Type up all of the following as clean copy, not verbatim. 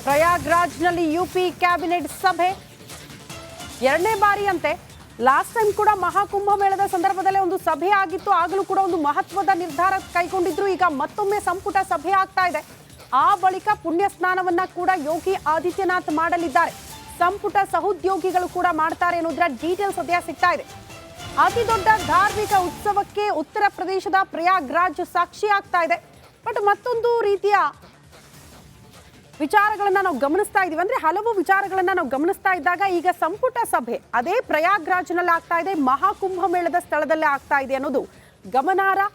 ಪ್ರಯಾಗ್ರಾಜ್ನಲ್ಲಿ UP cabinet ಸಭೆ ಎರಡನೇ ಬಾರಿಯಂತೆ. Last time ಕೂಡ ಮಹಾಕುಂಭ ಮೇಳದ ಸಂದರ್ಭದಲ್ಲೇ ಒಂದು ಸಭೆ ಆಗಿತ್ತು. ಆಗಲೂ ಕೂಡ ಒಂದು ಮಹತ್ವದ ನಿರ್ಧಾರ ಕೈಗೊಂಡಿದ್ರು. ಈಗ ಮತ್ತೊಮ್ಮೆ ಸಂಪುಟ ಸಭೆ ಆಗ್ತಾ ಇದೆ. ಆ ಬಳಿಕ ಪುಣ್ಯ ಸ್ನಾನವನ್ನ ಕೂಡ ಯೋಗಿ ಆದಿತ್ಯನಾಥ್ ಮಾಡಲಿದ್ದಾರೆ. ಸಂಪುಟ ಸಹೋದ್ಯೋಗಿಗಳು ಕೂಡ ಮಾಡ್ತಾರೆ ಅನ್ನೋದರ ಡೀಟೇಲ್ಸ್ ಸದ್ಯ ಸಿಗ್ತಾ ಇದೆ. ಅತಿ ದೊಡ್ಡ ಧಾರ್ಮಿಕ ಉತ್ಸವಕ್ಕೆ ಉತ್ತರ ಪ್ರದೇಶದ ಪ್ರಯಾಗ್ರಾಜ್ ಸಾಕ್ಷಿ ಆಗ್ತಾ ಇದೆ. ಬಟ್ ಮತ್ತೊಂದು ರೀತಿಯ ವಿಚಾರಗಳನ್ನ ನಾವು ಗಮನಿಸ್ತಾ ಇದೀವಿ. ಅಂದ್ರೆ ಹಲವು ವಿಚಾರಗಳನ್ನ ನಾವು ಗಮನಿಸ್ತಾ ಇದ್ದಾಗ ಈಗ ಸಂಪುಟ ಸಭೆ ಅದೇ ಪ್ರಯಾಗ್ರಾಜ್ನಲ್ಲಿ ಆಗ್ತಾ ಇದೆ, ಮಹಾಕುಂಭ ಮೇಳದ ಸ್ಥಳದಲ್ಲೇ ಆಗ್ತಾ ಇದೆ ಅನ್ನೋದು ಗಮನಾರ್ಹ.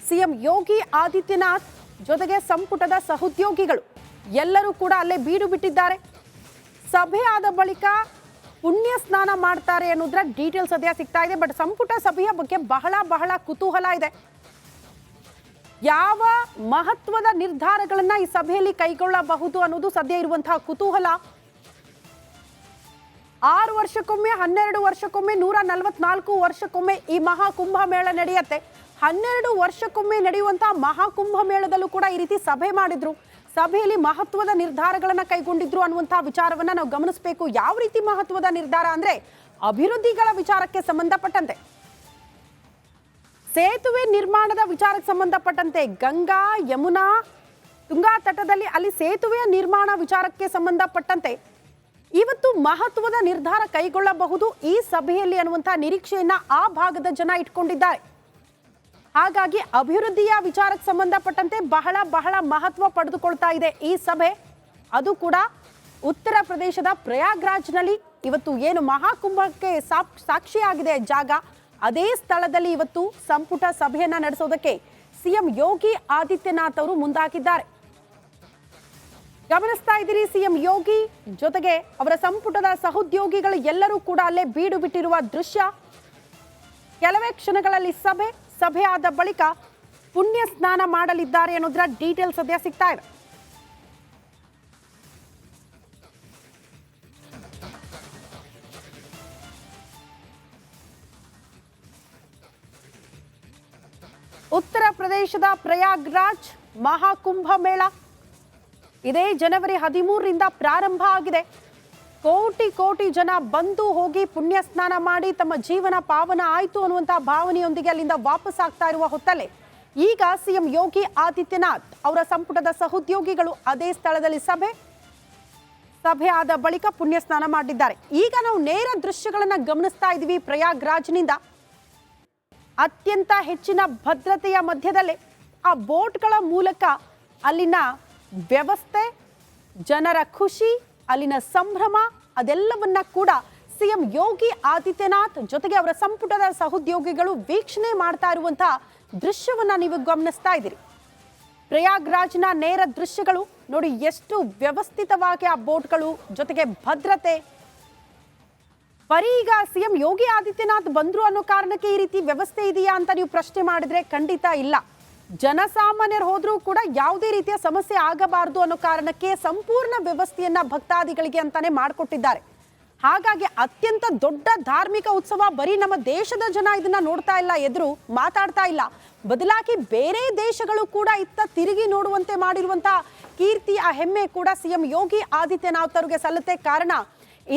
ಸಿಎಂ ಯೋಗಿ ಆದಿತ್ಯನಾಥ್ ಜೊತೆಗೆ ಸಂಪುಟದ ಸಹೋದ್ಯೋಗಿಗಳು ಎಲ್ಲರೂ ಕೂಡ ಅಲ್ಲೇ ಬೀಡು ಬಿಟ್ಟಿದ್ದಾರೆ. ಸಭೆ ಆದ ಬಳಿಕ ಪುಣ್ಯ ಸ್ನಾನ ಮಾಡ್ತಾರೆ ಅನ್ನೋದ್ರ ಡೀಟೇಲ್ಸ್ ಸದ್ಯ ಸಿಗ್ತಾ ಇದೆ. ಬಟ್ ಸಂಪುಟ ಸಭೆಯ ಬಗ್ಗೆ ಬಹಳ ಕುತೂಹಲ ಇದೆ. ಯಾವ ಮಹತ್ವದ ನಿರ್ಧಾರಗಳನ್ನ ಈ ಸಭೆಯಲ್ಲಿ ಕೈಗೊಳ್ಳಬಹುದು ಅನ್ನೋದು ಸದ್ಯ ಇರುವಂತಹ ಕುತೂಹಲ. 6 ವರ್ಷಕ್ಕೊಮ್ಮೆ, 12 ವರ್ಷಕ್ಕೊಮ್ಮೆ, 144 ವರ್ಷಕ್ಕೊಮ್ಮೆ ಈ ಮಹಾಕುಂಭ ಮೇಳ ನಡೆಯುತ್ತೆ. 12 ವರ್ಷಕ್ಕೊಮ್ಮೆ ನಡೆಯುವಂತಹ ಮಹಾಕುಂಭ ಮೇಳದಲ್ಲೂ ಕೂಡ ಈ ರೀತಿ ಸಭೆ ಮಾಡಿದ್ರು. ಸಭೆಯಲ್ಲಿ ಮಹತ್ವದ ನಿರ್ಧಾರಗಳನ್ನ ಕೈಗೊಂಡಿದ್ರು ಅನ್ನುವಂತಹ ವಿಚಾರವನ್ನ ನಾವು ಗಮನಿಸಬೇಕು. ಯಾವ ರೀತಿ ಮಹತ್ವದ ನಿರ್ಧಾರ ಅಂದ್ರೆ ಅಭಿವೃದ್ಧಿಗಳ ವಿಚಾರಕ್ಕೆ ಸಂಬಂಧಪಟ್ಟಂತೆ, ಸೇತುವೆ ನಿರ್ಮಾಣದ ವಿಚಾರಕ್ಕೆ ಸಂಬಂಧಪಟ್ಟಂತೆ, ಗಂಗಾ ಯಮುನಾ ತುಂಗಾ ತಟದಲ್ಲಿ ಅಲ್ಲಿ ಸೇತುವೆಯ ನಿರ್ಮಾಣ ವಿಚಾರಕ್ಕೆ ಸಂಬಂಧಪಟ್ಟಂತೆ ಇವತ್ತು ಮಹತ್ವದ ನಿರ್ಧಾರ ಕೈಗೊಳ್ಳಬಹುದು ಈ ಸಭೆಯಲ್ಲಿ ಅನ್ನುವಂತಹ ನಿರೀಕ್ಷೆಯನ್ನ ಆ ಭಾಗದ ಜನ ಇಟ್ಕೊಂಡಿದ್ದಾರೆ. ಹಾಗಾಗಿ ಅಭಿವೃದ್ಧಿಯ ವಿಚಾರಕ್ಕೆ ಸಂಬಂಧಪಟ್ಟಂತೆ ಬಹಳ ಮಹತ್ವ ಪಡೆದುಕೊಳ್ತಾ ಇದೆ ಈ ಸಭೆ. ಅದು ಕೂಡ ಉತ್ತರ ಪ್ರದೇಶದ ಪ್ರಯಾಗ್ರಾಜ್ನಲ್ಲಿ ಇವತ್ತು ಏನು ಮಹಾಕುಂಭಕ್ಕೆ ಸಾಕ್ಷಿಯಾಗಿದೆ ಜಾಗ, ಅದೇ ಸ್ಥಳದಲ್ಲಿ ಇವತ್ತು ಸಂಪುಟ ಸಭೆಯನ್ನ ನಡೆಸೋದಕ್ಕೆ ಸಿಎಂ ಯೋಗಿ ಆದಿತ್ಯನಾಥ್ ಅವರು ಮುಂದಾಗಿದ್ದಾರೆ. ಗಮನಿಸ್ತಾ ಇದ್ದೀರಿ, ಸಿಎಂ ಯೋಗಿ ಜೊತೆಗೆ ಅವರ ಸಂಪುಟದ ಸಹೋದ್ಯೋಗಿಗಳು ಎಲ್ಲರೂ ಕೂಡ ಅಲ್ಲೇ ಬೀಡು ಬಿಟ್ಟಿರುವ ದೃಶ್ಯ. ಕೆಲವೇ ಕ್ಷಣಗಳಲ್ಲಿ ಸಭೆ ಆದ ಬಳಿಕ ಪುಣ್ಯ ಸ್ನಾನ ಮಾಡಲಿದ್ದಾರೆ ಅನ್ನೋದರ ಡೀಟೇಲ್ಸ್ ಸದ್ಯ ಸಿಗ್ತಾ ಇದೆ. ಉತ್ತರ ಪ್ರದೇಶದ ಪ್ರಯಾಗ್ರಾಜ್ ಮಹಾಕುಂಭ ಮೇಳ ಇದೇ ಜನವರಿ 13ರಿಂದ ಪ್ರಾರಂಭ ಆಗಿದೆ. ಕೋಟಿ ಜನ ಬಂದು ಹೋಗಿ ಪುಣ್ಯ ಸ್ನಾನ ಮಾಡಿ ತಮ್ಮ ಜೀವನ ಪಾವನ ಆಯಿತು ಅನ್ನುವಂತಹ ಭಾವನೆಯೊಂದಿಗೆ ಅಲ್ಲಿಂದ ವಾಪಸ್ ಆಗ್ತಾ ಇರುವ ಹೊತ್ತಲ್ಲೇ ಈಗ ಸಿಎಂ ಯೋಗಿ ಆದಿತ್ಯನಾಥ್ ಅವರ ಸಂಪುಟದ ಸಹೋದ್ಯೋಗಿಗಳು ಅದೇ ಸ್ಥಳದಲ್ಲಿ ಸಭೆ ಆದ ಬಳಿಕ ಪುಣ್ಯ ಸ್ನಾನ ಮಾಡಿದ್ದಾರೆ. ಈಗ ನಾವು ನೇರ ದೃಶ್ಯಗಳನ್ನ ಗಮನಿಸ್ತಾ ಇದ್ದೀವಿ. ಪ್ರಯಾಗ್ರಾಜ್ನಿಂದ ಅತ್ಯಂತ ಹೆಚ್ಚಿನ ಭದ್ರತೆಯ ಮಧ್ಯದಲ್ಲೇ ಆ ಬೋಟ್ಗಳ ಮೂಲಕ ಅಲ್ಲಿನ ವ್ಯವಸ್ಥೆ, ಜನರ ಖುಷಿ, ಅಲ್ಲಿನ ಸಂಭ್ರಮ ಅದೆಲ್ಲವನ್ನ ಕೂಡ ಸಿಎಂ ಯೋಗಿ ಆದಿತ್ಯನಾಥ್ ಜೊತೆಗೆ ಅವರ ಸಂಪುಟದ ಸಹೋದ್ಯೋಗಿಗಳು ವೀಕ್ಷಣೆ ಮಾಡ್ತಾ ಇರುವಂತಹ ದೃಶ್ಯವನ್ನ ನೀವು ಗಮನಿಸ್ತಾ ಇದ್ದೀರಿ. ಪ್ರಯಾಗ್ರಾಜ್ನ ನೇರ ದೃಶ್ಯಗಳು ನೋಡಿ, ಎಷ್ಟು ವ್ಯವಸ್ಥಿತವಾಗಿ ಆ ಬೋಟ್ಗಳು ಜೊತೆಗೆ ಭದ್ರತೆ. ಬರೀ ಈಗ ಸಿಎಂ ಯೋಗಿ ಆದಿತ್ಯನಾಥ್ ಬಂದ್ರು ಅನ್ನೋ ಕಾರಣಕ್ಕೆ ಈ ರೀತಿ ವ್ಯವಸ್ಥೆ ಇದೆಯಾ ಅಂತ ನೀವು ಪ್ರಶ್ನೆ ಮಾಡಿದ್ರೆ ಖಂಡಿತ ಇಲ್ಲ. ಜನಸಾಮಾನ್ಯರು ಹೋದ್ರೂ ಕೂಡ ಯಾವುದೇ ರೀತಿಯ ಸಮಸ್ಯೆ ಆಗಬಾರದು ಅನ್ನೋ ಕಾರಣಕ್ಕೆ ಸಂಪೂರ್ಣ ವ್ಯವಸ್ಥೆಯನ್ನ ಭಕ್ತಾದಿಗಳಿಗೆ ಅಂತಾನೆ ಮಾಡಿಕೊಟ್ಟಿದ್ದಾರೆ. ಹಾಗಾಗಿ ಅತ್ಯಂತ ದೊಡ್ಡ ಧಾರ್ಮಿಕ ಉತ್ಸವ, ಬರೀ ನಮ್ಮ ದೇಶದ ಜನ ಇದನ್ನ ನೋಡ್ತಾ ಇಲ್ಲ, ಎದುರು ಮಾತಾಡ್ತಾ ಇಲ್ಲ, ಬದಲಾಗಿ ಬೇರೆ ದೇಶಗಳು ಕೂಡ ಇತ್ತ ತಿರುಗಿ ನೋಡುವಂತೆ ಮಾಡಿರುವಂತಹ ಕೀರ್ತಿ, ಆ ಹೆಮ್ಮೆ ಕೂಡ ಸಿಎಂ ಯೋಗಿ ಆದಿತ್ಯನಾಥ್ ಅವರಿಗೆ ಸಲ್ಲುತ್ತೆ. ಕಾರಣ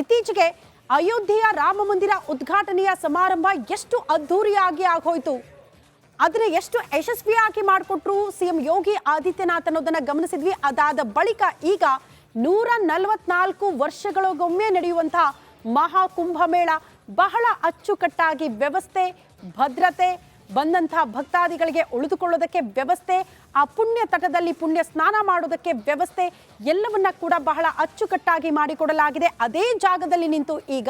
ಇತ್ತೀಚೆಗೆ ಅಯೋಧ್ಯೆಯ ರಾಮ ಮಂದಿರ ಉದ್ಘಾಟನೆಯ ಸಮಾರಂಭ ಎಷ್ಟು ಅದ್ಧೂರಿಯಾಗಿ ಆಗೋಯ್ತು, ಅದನ್ನ ಎಷ್ಟು ಯಶಸ್ವಿಯಾಗಿ ಮಾಡಿಕೊಟ್ರು ಸಿಎಂ ಯೋಗಿ ಆದಿತ್ಯನಾಥ್ ಅನ್ನೋದನ್ನ ಗಮನಿಸಿದ್ವಿ. ಅದಾದ ಬಳಿಕ ಈಗ 144 ವರ್ಷಗಳಿಗೊಮ್ಮೆ ನಡೆಯುವಂತಹ ಮಹಾಕುಂಭ ಮೇಳ ಬಹಳ ಅಚ್ಚುಕಟ್ಟಾಗಿ ವ್ಯವಸ್ಥೆ, ಭದ್ರತೆ, ಬಂದಂತಹ ಭಕ್ತಾದಿಗಳಿಗೆ ಉಳಿದುಕೊಳ್ಳೋದಕ್ಕೆ ವ್ಯವಸ್ಥೆ, ಆ ಪುಣ್ಯ ತಟದಲ್ಲಿ ಪುಣ್ಯ ಸ್ನಾನ ಮಾಡೋದಕ್ಕೆ ವ್ಯವಸ್ಥೆ ಎಲ್ಲವನ್ನ ಕೂಡ ಬಹಳ ಅಚ್ಚುಕಟ್ಟಾಗಿ ಮಾಡಿಕೊಡಲಾಗಿದೆ. ಅದೇ ಜಾಗದಲ್ಲಿ ನಿಂತು ಈಗ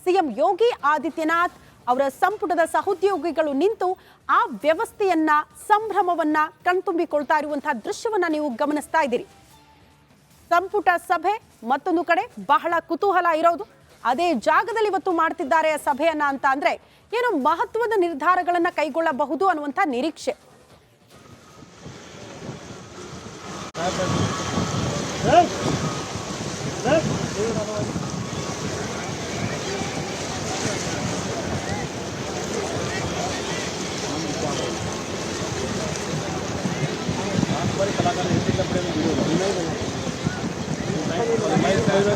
ಸಿಎಂ ಯೋಗಿ ಆದಿತ್ಯನಾಥ್ ಅವರ ಸಂಪುಟದ ಸಹೋದ್ಯೋಗಿಗಳು ನಿಂತು ಆ ವ್ಯವಸ್ಥೆಯನ್ನ, ಸಂಭ್ರಮವನ್ನ ಕಣ್ತುಂಬಿಕೊಳ್ತಾ ಇರುವಂತಹ ದೃಶ್ಯವನ್ನ ನೀವು ಗಮನಿಸ್ತಾ ಇದ್ದೀರಿ. ಸಂಪುಟ ಸಭೆ ಮತ್ತೊಂದು ಕಡೆ ಬಹಳ ಕುತೂಹಲ ಇರೋದು ಅದೇ ಜಾಗದಲ್ಲಿ ಇವತ್ತು ಮಾಡ್ತಿದ್ದಾರೆ ಸಭೆಯನ್ನ ಅಂತ ಅಂದ್ರೆ ಏನು ಮಹತ್ವದ ನಿರ್ಧಾರಗಳನ್ನ ಕೈಗೊಳ್ಳಬಹುದು ಅನ್ನುವಂಥ ನಿರೀಕ್ಷೆ. कलाकार ದೃಶ್ಯ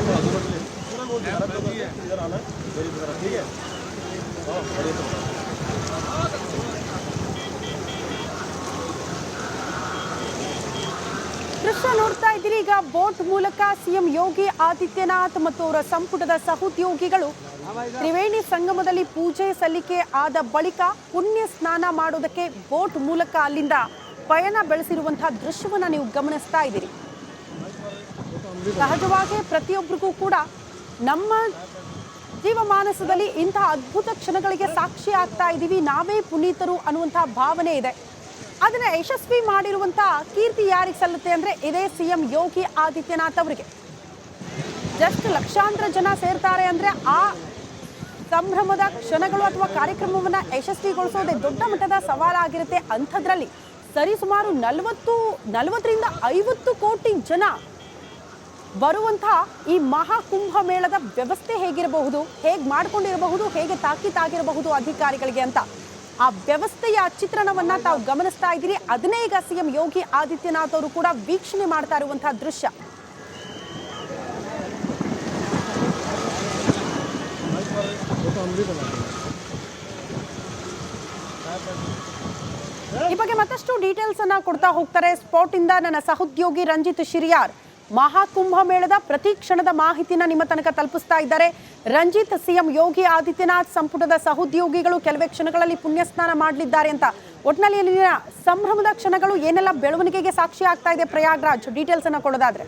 ನೋಡ್ತಾ ಇದ್ದೀರಿ. ಈಗ ಬೋಟ್ ಮೂಲಕ ಸಿಎಂ ಯೋಗಿ ಆದಿತ್ಯನಾಥ್ ಮತ್ತು ಅವರ ಸಂಪುಟದ ಸಹೋದ್ಯೋಗಿಗಳು ತ್ರಿವೇಣಿ ಸಂಗಮದಲ್ಲಿ ಪೂಜೆ ಸಲ್ಲಿಕೆ ಆದ ಬಳಿಕ ಪುಣ್ಯ ಸ್ನಾನ ಮಾಡೋದಕ್ಕೆ ಬೋಟ್ ಮೂಲಕ ಅಲ್ಲಿಂದ ಪಯಣ ಬೆಳೆಸಿರುವಂತಹ ದೃಶ್ಯವನ್ನ ನೀವು ಗಮನಿಸ್ತಾ ಇದ್ದೀರಿ. ಸಹಜವಾಗಿ ಪ್ರತಿಯೊಬ್ಬರಿಗೂ ಕೂಡ ನಮ್ಮ ಜೀವಮಾನಸದಲ್ಲಿ ಇಂತಹ ಅದ್ಭುತ ಕ್ಷಣಗಳಿಗೆ ಸಾಕ್ಷಿ ಆಗ್ತಾ ಇದ್ದೀವಿ, ನಾವೇ ಪುನೀತರು ಅನ್ನುವಂತಹ ಭಾವನೆ ಇದೆ. ಅದನ್ನ ಯಶಸ್ವಿ ಮಾಡಿರುವಂತಹ ಕೀರ್ತಿ ಯಾರಿಗೆ ಸಲ್ಲುತ್ತೆ ಅಂದ್ರೆ ಇದೇ ಸಿಎಂ ಯೋಗಿ ಆದಿತ್ಯನಾಥ್ ಅವರಿಗೆ. ಜಸ್ಟ್ ಲಕ್ಷಾಂತರ ಜನ ಸೇರ್ತಾರೆ ಅಂದ್ರೆ ಆ ಸಂಭ್ರಮದ ಕ್ಷಣಗಳು ಅಥವಾ ಕಾರ್ಯಕ್ರಮವನ್ನ ಯಶಸ್ವಿಗೊಳಿಸೋದೇ ದೊಡ್ಡ ಮಟ್ಟದ ಸವಾಲಾಗಿರುತ್ತೆ. ಅಂಥದ್ರಲ್ಲಿ ಸರಿಸುಮಾರು 40ರಿಂದ 50 ಕೋಟಿ ಜನ ಬರುವಂತಹ ಈ ಮಹಾಕುಂಭ ಮೇಳದ ವ್ಯವಸ್ಥೆ ಹೇಗಿರಬಹುದು, ಹೇಗೆ ಮಾಡ್ಕೊಂಡಿರಬಹುದು, ಹೇಗೆ ತಾಕೀತಾಗಿರಬಹುದು ಅಧಿಕಾರಿಗಳಿಗೆ ಅಂತ ಆ ವ್ಯವಸ್ಥೆಯ ಚಿತ್ರಣವನ್ನ ತಾವು ಗಮನಿಸ್ತಾ ಇದ್ದೀರಿ. ಅದನ್ನೇ ಈಗ ಸಿಎಂ ಯೋಗಿ ಆದಿತ್ಯನಾಥ್ ಅವರು ಕೂಡ ವೀಕ್ಷಣೆ ಮಾಡ್ತಾ ಇರುವಂತಹ ದೃಶ್ಯ. ಈ ಬಗ್ಗೆ ಮತ್ತಷ್ಟು ಡೀಟೇಲ್ಸ್ ಅನ್ನ ಕೊಡ್ತಾ ಹೋಗ್ತಾರೆ ಸ್ಪಾಟ್ ಇಂದ ನನ್ನ ಸಹೋದ್ಯೋಗಿ ರಂಜಿತ್ ಶಿರಿಯಾರ್. ಮಹಾಕುಂಭ ಮೇಳದ ಪ್ರತಿ ಕ್ಷಣದ ಮಾಹಿತಿನ ನಿಮ್ಮ ತನಕ ತಲುಪಿಸ್ತಾ ಇದ್ದಾರೆ. ರಂಜಿತ್, ಸಿಎಂ ಯೋಗಿ ಆದಿತ್ಯನಾಥ್ ಸಂಪುಟದ ಸಹೋದ್ಯೋಗಿಗಳು ಕೆಲವೇ ಕ್ಷಣಗಳಲ್ಲಿ ಪುಣ್ಯಸ್ನಾನ ಮಾಡಲಿದ್ದಾರೆ ಅಂತ, ಒಟ್ಟಿನಲ್ಲಿ ಅಲ್ಲಿನ ಸಂಭ್ರಮದ ಕ್ಷಣಗಳು ಏನೆಲ್ಲ ಬೆಳವಣಿಗೆಗೆ ಸಾಕ್ಷಿ ಆಗ್ತಾ ಇದೆ ಪ್ರಯಾಗ್ರಾಜ್, ಡೀಟೇಲ್ಸ್ ಅನ್ನ ಕೊಡೋದಾದ್ರೆ.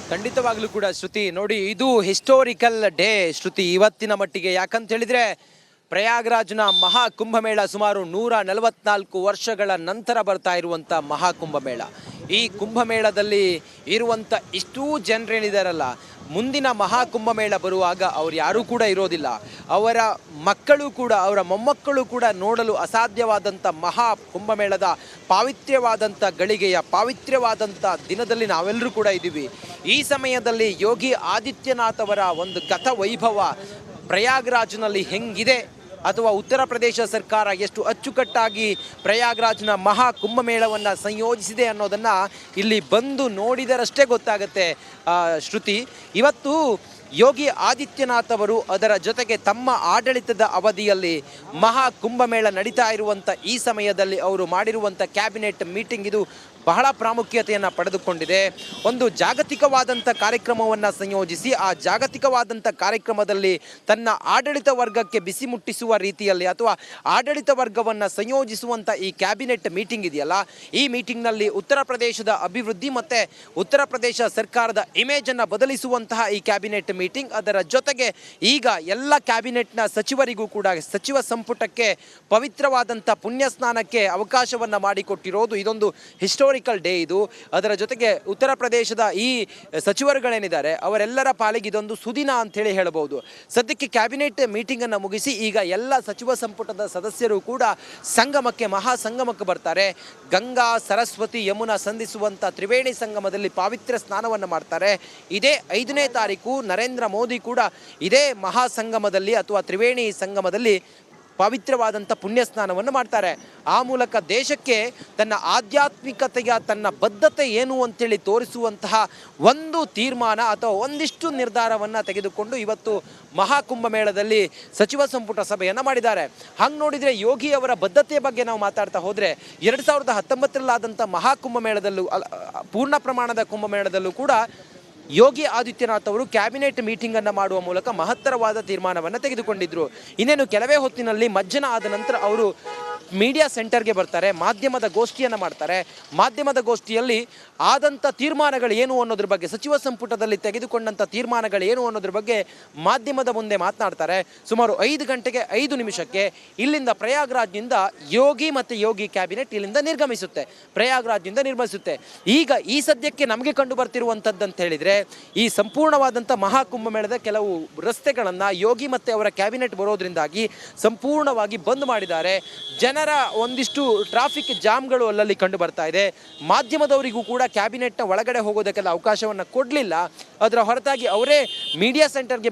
ಖಂಡಿತವಾಗ್ಲೂ ಕೂಡ ಶ್ರುತಿ, ನೋಡಿ ಇದು ಹಿಸ್ಟೋರಿಕಲ್ ಡೇ ಶ್ರುತಿ ಇವತ್ತಿನ ಮಟ್ಟಿಗೆ. ಯಾಕಂತ ಹೇಳಿದ್ರೆ ಪ್ರಯಾಗ್ರಾಜ್ನ ಮಹಾಕುಂಭಮೇಳ ಸುಮಾರು 144 ವರ್ಷಗಳ ನಂತರ ಬರ್ತಾ ಇರುವಂಥ ಮಹಾಕುಂಭಮೇಳ. ಈ ಕುಂಭಮೇಳದಲ್ಲಿ ಇರುವಂಥ ಇಷ್ಟೂ ಜನರೇನಿದಾರಲ್ಲ, ಮುಂದಿನ ಮಹಾಕುಂಭಮೇಳ ಬರುವಾಗ ಅವ್ರು ಯಾರೂ ಕೂಡ ಇರೋದಿಲ್ಲ. ಅವರ ಮಕ್ಕಳು ಕೂಡ, ಅವರ ಮೊಮ್ಮಕ್ಕಳು ಕೂಡ ನೋಡಲು ಅಸಾಧ್ಯವಾದಂಥ ಮಹಾ ಕುಂಭಮೇಳದ ಪಾವಿತ್ರ್ಯವಾದಂಥ ಗಳಿಗೆಯ ಪಾವಿತ್ರ್ಯವಾದಂಥ ದಿನದಲ್ಲಿ ನಾವೆಲ್ಲರೂ ಕೂಡ ಇದ್ದೀವಿ. ಈ ಸಮಯದಲ್ಲಿ ಯೋಗಿ ಆದಿತ್ಯನಾಥ್ ಅವರ ಒಂದು ಗತ ವೈಭವ ಪ್ರಯಾಗ್ರಾಜ್ನಲ್ಲಿ ಹೆಂಗಿದೆ, ಅಥವಾ ಉತ್ತರ ಪ್ರದೇಶ ಸರ್ಕಾರ ಎಷ್ಟು ಅಚ್ಚುಕಟ್ಟಾಗಿ ಪ್ರಯಾಗ್ರಾಜ್ನ ಮಹಾ ಕುಂಭಮೇಳವನ್ನು ಸಂಯೋಜಿಸಿದೆ ಅನ್ನೋದನ್ನು ಇಲ್ಲಿ ಬಂದು ನೋಡಿದರಷ್ಟೇ ಗೊತ್ತಾಗುತ್ತೆ ಶ್ರುತಿ. ಇವತ್ತು ಯೋಗಿ ಆದಿತ್ಯನಾಥ್ ಅವರು ಅದರ ಜೊತೆಗೆ ತಮ್ಮ ಆಡಳಿತದ ಅವಧಿಯಲ್ಲಿ ಮಹಾ ಕುಂಭಮೇಳ ನಡೀತಾ ಇರುವಂಥ ಈ ಸಮಯದಲ್ಲಿ ಅವರು ಮಾಡಿರುವಂಥ ಕ್ಯಾಬಿನೆಟ್ ಮೀಟಿಂಗ್ ಇದು ಬಹಳ ಪ್ರಾಮುಖ್ಯತೆಯನ್ನು ಪಡೆದುಕೊಂಡಿದೆ. ಒಂದು ಜಾಗತಿಕವಾದಂಥ ಕಾರ್ಯಕ್ರಮವನ್ನು ಸಂಯೋಜಿಸಿ ಆ ಜಾಗತಿಕವಾದಂಥ ಕಾರ್ಯಕ್ರಮದಲ್ಲಿ ತನ್ನ ಆಡಳಿತ ವರ್ಗಕ್ಕೆ ಬಿಸಿ ಮುಟ್ಟಿಸುವ ರೀತಿಯಲ್ಲಿ ಅಥವಾ ಆಡಳಿತ ವರ್ಗವನ್ನು ಸಂಯೋಜಿಸುವಂಥ ಈ ಕ್ಯಾಬಿನೆಟ್ ಮೀಟಿಂಗ್ ಇದೆಯಲ್ಲ, ಈ ಮೀಟಿಂಗ್ನಲ್ಲಿ ಉತ್ತರ ಪ್ರದೇಶದ ಅಭಿವೃದ್ಧಿ ಮತ್ತು ಉತ್ತರ ಪ್ರದೇಶ ಸರ್ಕಾರದ ಇಮೇಜನ್ನು ಬದಲಿಸುವಂತಹ ಈ ಕ್ಯಾಬಿನೆಟ್ ಮೀಟಿಂಗ್, ಅದರ ಜೊತೆಗೆ ಈಗ ಎಲ್ಲ ಕ್ಯಾಬಿನೆಟ್ನ ಸಚಿವರಿಗೂ ಕೂಡ ಸಚಿವ ಸಂಪುಟಕ್ಕೆ ಪವಿತ್ರವಾದಂಥ ಪುಣ್ಯ ಸ್ನಾನಕ್ಕೆ ಅವಕಾಶವನ್ನು ಮಾಡಿಕೊಟ್ಟಿರೋದು ಇದೊಂದು ಹಿಸ್ಟೋರಿಕಲ್ ಡೇ ಇದು. ಅದರ ಜೊತೆಗೆ ಉತ್ತರ ಪ್ರದೇಶದ ಈ ಸಚಿವರುಗಳೇನಿದ್ದಾರೆ ಅವರೆಲ್ಲರ ಪಾಲಿಗೆ ಇದೊಂದು ಸುದಿನ ಅಂಥೇಳಿ ಹೇಳಬಹುದು. ಸದ್ಯಕ್ಕೆ ಕ್ಯಾಬಿನೆಟ್ ಮೀಟಿಂಗನ್ನು ಮುಗಿಸಿ ಈಗ ಎಲ್ಲ ಸಚಿವ ಸಂಪುಟದ ಸದಸ್ಯರು ಕೂಡ ಸಂಗಮಕ್ಕೆ, ಮಹಾ ಸಂಗಮಕ್ಕೆ ಬರ್ತಾರೆ. ಗಂಗಾ, ಸರಸ್ವತಿ, ಯಮುನಾ ಸಂಧಿಸುವಂಥ ತ್ರಿವೇಣಿ ಸಂಗಮದಲ್ಲಿ ಪಾವಿತ್ರ್ಯ ಸ್ನಾನವನ್ನು ಮಾಡ್ತಾರೆ. ಇದೇ 5ನೇ ತಾರೀಕು ನರೇಂದ್ರ ಮೋದಿ ಕೂಡ ಇದೇ ಮಹಾ ಸಂಗಮದಲ್ಲಿ ಅಥವಾ ತ್ರಿವೇಣಿ ಸಂಗಮದಲ್ಲಿ ಪವಿತ್ರವಾದಂಥ ಪುಣ್ಯ ಸ್ನಾನವನ್ನು ಮಾಡ್ತಾರೆ. ಆ ಮೂಲಕ ದೇಶಕ್ಕೆ ತನ್ನ ಆಧ್ಯಾತ್ಮಿಕತೆಯ ತನ್ನ ಬದ್ಧತೆ ಏನು ಅಂತೇಳಿ ತೋರಿಸುವಂತಹ ಒಂದು ತೀರ್ಮಾನ ಅಥವಾ ಒಂದಿಷ್ಟು ನಿರ್ಧಾರವನ್ನು ತೆಗೆದುಕೊಂಡು ಇವತ್ತು ಮಹಾಕುಂಭಮೇಳದಲ್ಲಿ ಸಚಿವ ಸಂಪುಟ ಸಭೆಯನ್ನು ಮಾಡಿದ್ದಾರೆ. ಹಂಗೆ ನೋಡಿದರೆ ಯೋಗಿ ಅವರ ಬದ್ಧತೆಯ ಬಗ್ಗೆ ನಾವು ಮಾತಾಡ್ತಾ ಹೋದರೆ 2019ರಲ್ಲಾದಂಥ ಮಹಾಕುಂಭಮೇಳದಲ್ಲೂ ಪೂರ್ಣ ಪ್ರಮಾಣದ ಕುಂಭಮೇಳದಲ್ಲೂ ಕೂಡ ಯೋಗಿ ಆದಿತ್ಯನಾಥ್ ಅವರು ಕ್ಯಾಬಿನೆಟ್ ಮೀಟಿಂಗನ್ನು ಮಾಡುವ ಮೂಲಕ ಮಹತ್ತರವಾದ ತೀರ್ಮಾನವನ್ನು ತೆಗೆದುಕೊಂಡಿದ್ದರು. ಇನ್ನೇನು ಕೆಲವೇ ಹೊತ್ತಿನಲ್ಲಿ ಮಜ್ಜನ ಆದ ನಂತರ ಅವರು ಮೀಡಿಯಾ ಸೆಂಟರ್ಗೆ ಬರ್ತಾರೆ, ಮಾಧ್ಯಮದ ಗೋಷ್ಠಿಯನ್ನು ಮಾಡ್ತಾರೆ. ಮಾಧ್ಯಮದ ಗೋಷ್ಠಿಯಲ್ಲಿ ಆದಂಥ ತೀರ್ಮಾನಗಳು ಏನು ಅನ್ನೋದ್ರ ಬಗ್ಗೆ, ಸಚಿವ ಸಂಪುಟದಲ್ಲಿ ತೆಗೆದುಕೊಂಡಂಥ ತೀರ್ಮಾನಗಳು ಏನು ಅನ್ನೋದ್ರ ಬಗ್ಗೆ ಮಾಧ್ಯಮದ ಮುಂದೆ ಮಾತನಾಡ್ತಾರೆ. ಸುಮಾರು 5 ಗಂಟೆಗೆ 5 ನಿಮಿಷಕ್ಕೆ ಇಲ್ಲಿಂದ ಪ್ರಯಾಗ್ರಾಜ್ನಿಂದ ಯೋಗಿ ಮತ್ತು ಯೋಗಿ ಕ್ಯಾಬಿನೆಟ್ ಇಲ್ಲಿಂದ ನಿರ್ಗಮಿಸುತ್ತೆ, ಪ್ರಯಾಗ್ರಾಜ್ನಿಂದ ನಿರ್ಗಮಿಸುತ್ತೆ. ಈಗ ಈ ಸದ್ಯಕ್ಕೆ ನಮಗೆ ಕಂಡು ಬರ್ತಿರುವಂಥದ್ದು ಅಂತ ಹೇಳಿದರೆ ಈ ಸಂಪೂರ್ಣವಾದಂಥ ಮಹಾಕುಂಭಮೇಳದ ಕೆಲವು ರಸ್ತೆಗಳನ್ನು ಯೋಗಿ ಮತ್ತು ಅವರ ಕ್ಯಾಬಿನೆಟ್ ಬರೋದ್ರಿಂದಾಗಿ ಸಂಪೂರ್ಣವಾಗಿ ಬಂದ್ ಮಾಡಿದ್ದಾರೆ. ಜನರ ಒಂದಿಷ್ಟು ಟ್ರಾಫಿಕ್ ಜಾಮ್ಗಳು ಅಲ್ಲಲ್ಲಿ ಕಂಡು ಬರ್ತಾ ಇದೆ. ಮಾಧ್ಯಮದವರಿಗೂ ಕೂಡ ಕ್ಯಾಬಿನೆಟ್ನ ಒಳಗಡೆ ಹೋಗೋದಕ್ಕೆಲ್ಲ ಅವಕಾಶವನ್ನು ಕೊಡಲಿಲ್ಲ. ಅದರ ಹೊರತಾಗಿ ಅವರೇ ಮೀಡಿಯಾ ಸೆಂಟರ್ಗೆ